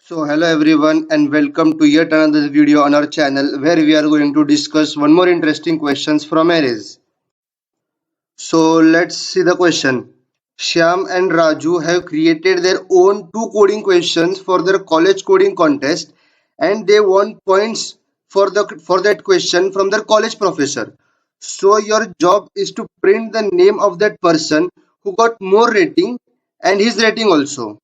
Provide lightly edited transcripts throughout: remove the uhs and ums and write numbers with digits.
So hello everyone and welcome to yet another video on our channel where we are going to discuss one more interesting questions from arrays. So let's see the question. Shyam and Raju have created their own two coding questions for their college coding contest and they won points for that question from their college professor. So your job is to print the name of that person who got more rating and his rating also.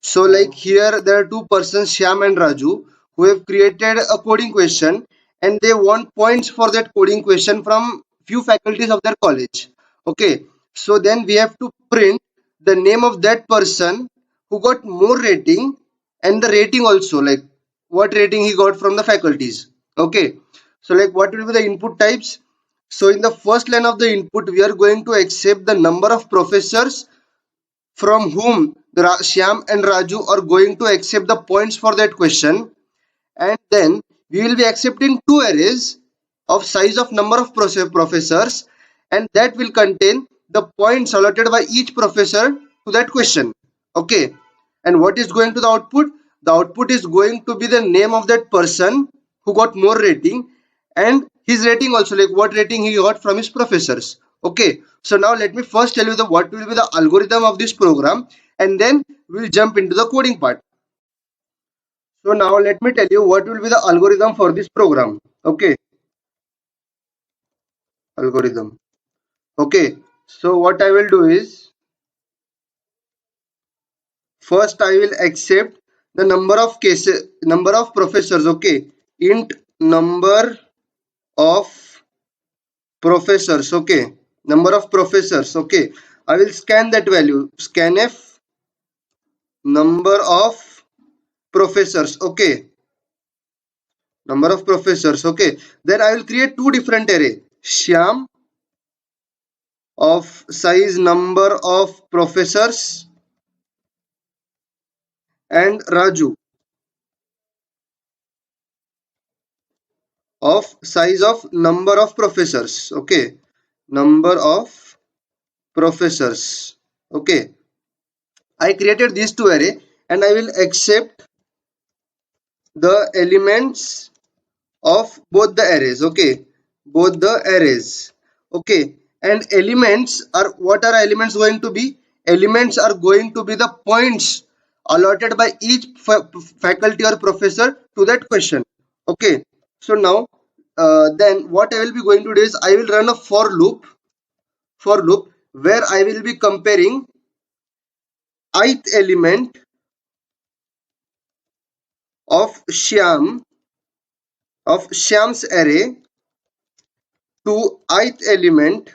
So like here there are two persons Shyam and Raju who have created a coding question and they want points for that coding question from few faculties of their college. Okay. So then we have to print the name of that person who got more rating and the rating also like what rating he got from the faculties. Okay. So like what will be the input types? So in the first line of the input we are going to accept the number of professors from whom Shyam and Raju are going to accept the points for that question, and then we will be accepting two arrays of size of number of professors, and that will contain the points allotted by each professor to that question. Okay, and what is going to the output? The output is going to be the name of that person who got more rating and his rating also, like what rating he got from his professors. Okay, so now let me first tell you the what will be the algorithm of this program, and then we'll jump into the coding part. So now let me tell you what will be the algorithm for this program. Okay, algorithm. Okay, so what I will do is first I will accept the number of professors. Okay, int number of professors. Okay, number of professors. Okay, I will scan that value. Scanf number of professors. Okay, number of professors. Okay, then I will create two different array. Shyam of size number of professors and Raju of size of number of professors. Okay, number of professors. Okay, I created these two array and I will accept the elements of both the arrays. Okay, both the arrays. Okay, and elements are what are elements going to be? Elements are going to be the points allotted by each faculty or professor to that question. Okay, so now then what I will be going to do is I will run a for loop where I will be comparing ith element of Shyam's array to ith element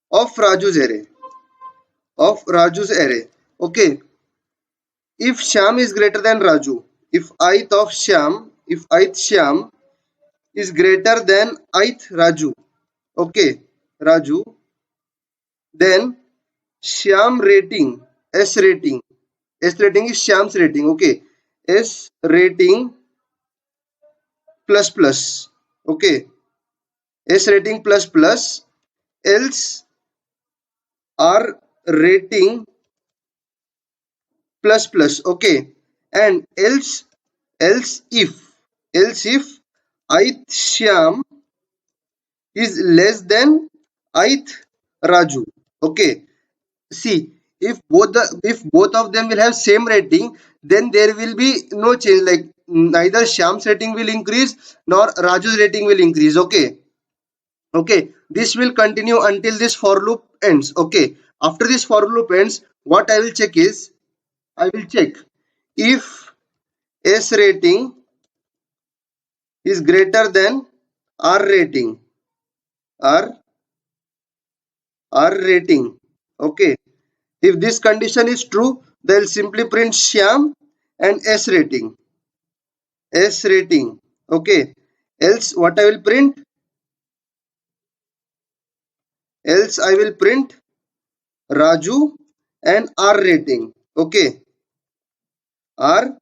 of Raju's array. Okay, if Shyam is greater than Raju, if ith Shyam is greater than ith Raju, okay, Raju, then Shyam rating, S rating is Shyam's rating, okay, S rating plus plus, okay, S rating plus plus, else R rating plus plus, okay, and else if ith Shyam is less than ith Raju. Okay, see, if both of them will have same rating, then there will be no change, like neither Shyam's rating will increase nor Raju's rating will increase. Okay, this will continue until this for loop ends. Okay, after this for loop ends, what I will check is I will check if S rating is greater than R rating. R rating. Okay. If this condition is true, they'll simply print Shyam and S rating. S rating. Okay. Else what I will print? Else I will print Raju and R rating. Okay. R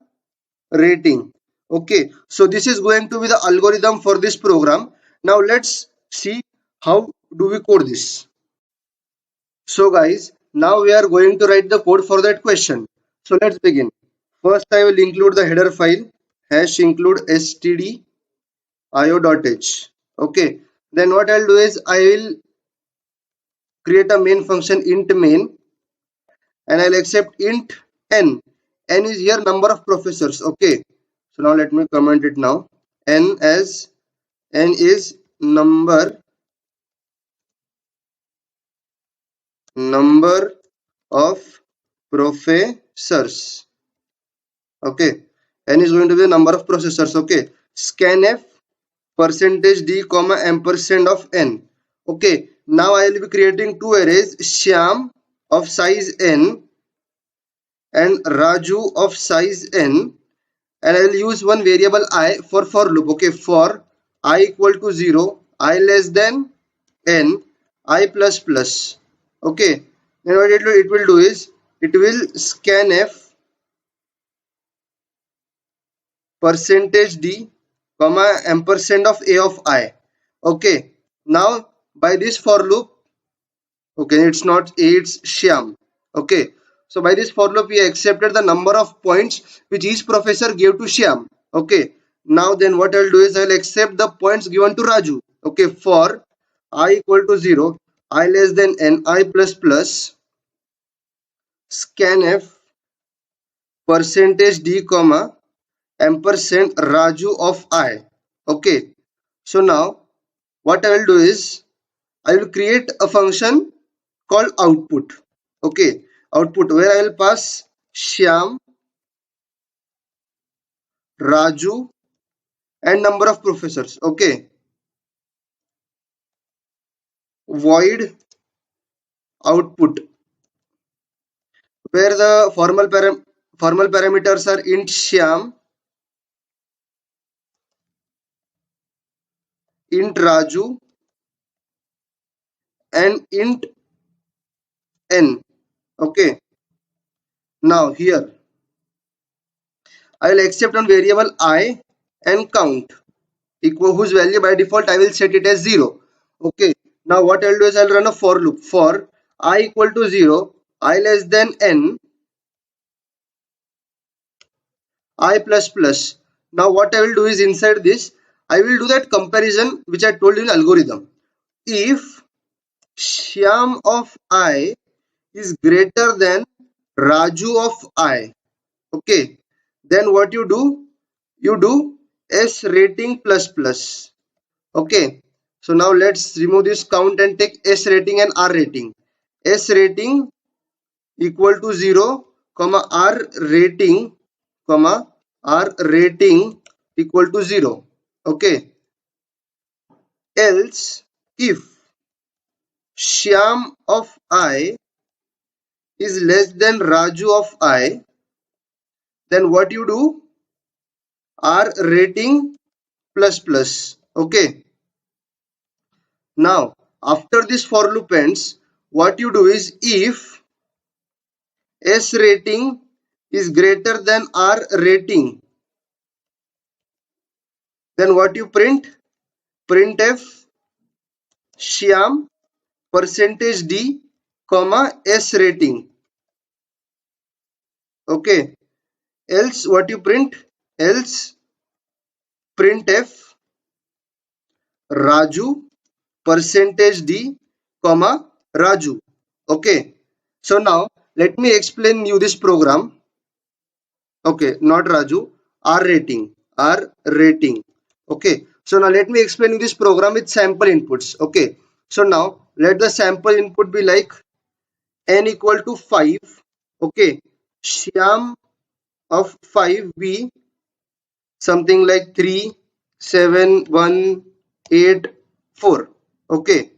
rating. Okay, so this is going to be the algorithm for this program. Now let's see how do we code this. So guys, Now we are going to write the code for that question. So let's begin. First I will include the header file hash include stdio.h. Okay. Then what I'll do is I will create a main function int main, and I'll accept int n. N is here number of professors. Okay. So now let me comment it now. N is number of professors. Okay. N is going to be the number of processors. Okay. Scanf percentage d comma ampersand of n. Okay. Now I will be creating two arrays, Shyam of size n and Raju of size n, and I will use one variable I for loop. Okay. For I equal to 0, I less than n, I plus plus. Okay. Then what it will do is it will scanf percentage d comma ampersand of a of I. Okay. Now by this for loop, okay, it's not a, it's Shyam. Okay. So by this for loop we accepted the number of points which each professor gave to Shyam. Okay. Now then what I'll do is I'll accept the points given to Raju. Okay. For I equal to 0, I less than n, I plus plus, scanf percentage d comma ampersand Raju of I. Okay. So now what I will do is I will create a function called output. Okay. Output where I will pass Shyam, Raju and number of professors. Okay. Void output where the formal parameters are int Shyam, int Raju and int n. Okay. Now here I will accept one variable I and count equal whose value by default I will set it as 0. Okay. Now what I'll do is I'll run a for loop for I equal to 0, I less than n, I plus plus. Now what I will do is inside this I will do that comparison which I told you in algorithm. If Shyam of I is greater than Raju of I, okay, then what you do? You do S rating plus plus. Okay. So now let's remove this count and take S rating and R rating. S rating equal to 0, comma R rating, comma R rating equal to 0. Okay. Else if Shyam of I is less than Raju of I, then what you do? R rating plus plus. Okay. Now after this for loop ends, what you do is if S rating is greater than R rating, then what you print? Printf Shyam percentage d comma S rating. Okay. Else what you print? Else printf Raju percentage d comma Raju. Okay. So now let me explain you this program. Okay, not Raju, R rating. R rating. Okay. So now let me explain you this program with sample inputs. Okay. So now let the sample input be like n equal to 5. Okay. Shyam of 5 be something like 3, 7, 1, 8, 4. Okay.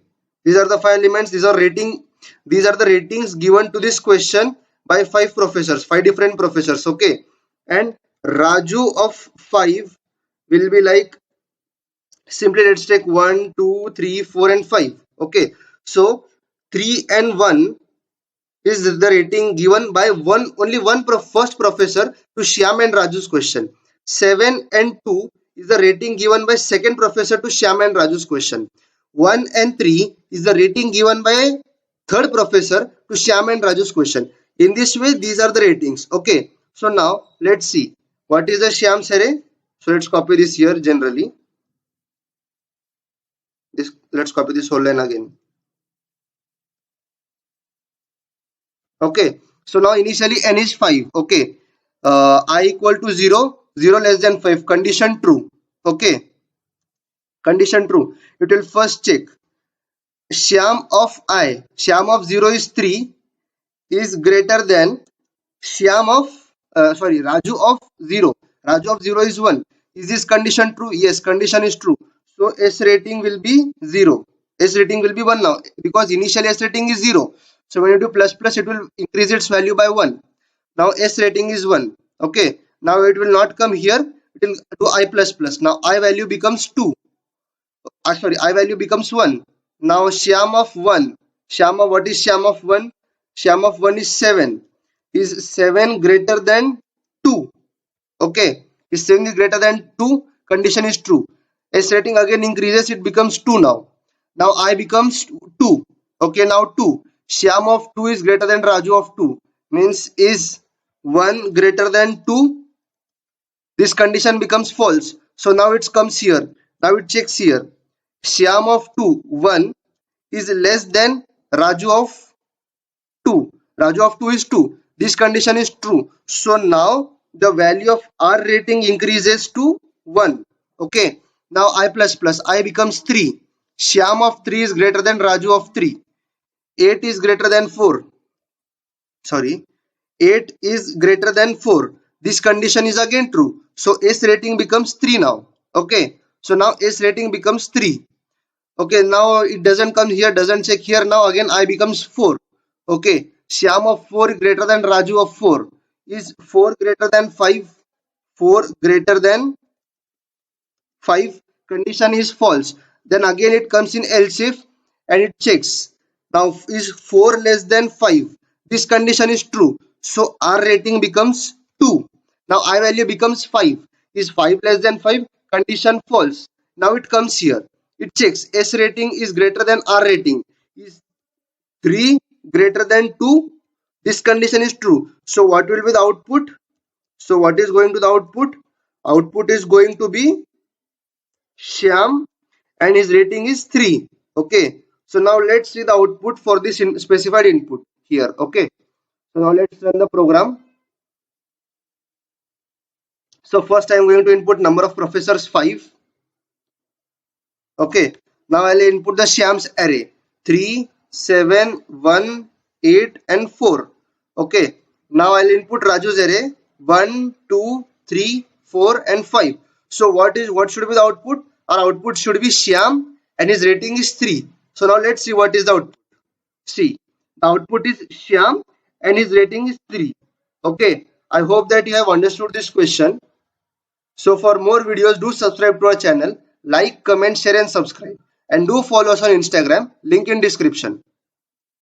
These are the 5 elements. These are the ratings given to this question by 5 professors, 5 different professors. Okay. And Raju of 5 will be like, simply let's take 1, 2, 3, 4 and 5. Okay. So 3 and 1 is the rating given by only one first professor to Shyam and Raju's question. 7 and 2 is the rating given by second professor to Shyam and Raju's question. 1 and 3 is the rating given by third professor to Shyam and Raju's question. In this way, these are the ratings. Okay. So now let's see what is the Shyam's array. So let's copy this here generally. Let's copy this whole line again. Okay. So now initially n is 5. Okay. I equal to 0, 0 less than 5. Condition true. Okay. Condition true. It will first check Shyam of 0 is 3 is greater than Shyam of Raju of 0. Raju of 0 is 1. Is this condition true? Yes, condition is true. So S rating will be 0. S rating will be 1 now because initially S rating is 0. So when you do plus plus, it will increase its value by 1. Now S rating is 1. Okay. Now it will not come here. It will do I plus plus. Now I value becomes 2. I value becomes 1. Now Shyam of 1. What is Shyam of 1? Shyam of 1 is 7. Is 7 greater than 2? Okay. Is 7 is greater than 2? Condition is true. S rating again increases, it becomes 2 now. Now I becomes 2. Okay, now 2. Shyam of 2 is greater than Raju of 2. Means is 1 greater than 2? This condition becomes false. So now it comes here. Now it checks here. Shyam of 2, 1 is less than Raju of 2. Raju of 2 is 2. This condition is true. So now the value of R rating increases to 1. Okay. Now I plus plus. I becomes 3. Shyam of 3 is greater than Raju of 3. 8 is greater than 4. Sorry. 8 is greater than 4. This condition is again true. So S rating becomes 3 now. Okay. So now S rating becomes 3. Okay, now it doesn't come here, doesn't check here. Now again I becomes 4. Okay, Shyam of 4 is greater than Raju of 4. Is 4 greater than 5? 4 greater than 5. Condition is false. Then again it comes in else if and it checks. Now is 4 less than 5? This condition is true. So R rating becomes 2. Now I value becomes 5. Is 5 less than 5? Condition false. Now it comes here. It checks S rating is greater than R rating. Is 3 greater than 2? This condition is true. So what will be the output? So what is going to the output? Output is going to be Shyam and his rating is 3. Okay. So now let's see the output for this specified input here. Okay. So now let's run the program. So first I am going to input number of professors 5. Okay. Now I'll input the Shyam's array 3, 7, 1, 8 and 4. Okay. Now I'll input Raju's array 1, 2, 3, 4 and 5. So what should be the output? Our output should be Shyam and his rating is 3. So now let's see what is the output. See, the output is Shyam and his rating is 3. Okay. I hope that you have understood this question. So for more videos, do subscribe to our channel. Like, comment, share and subscribe. And do follow us on Instagram. Link in description.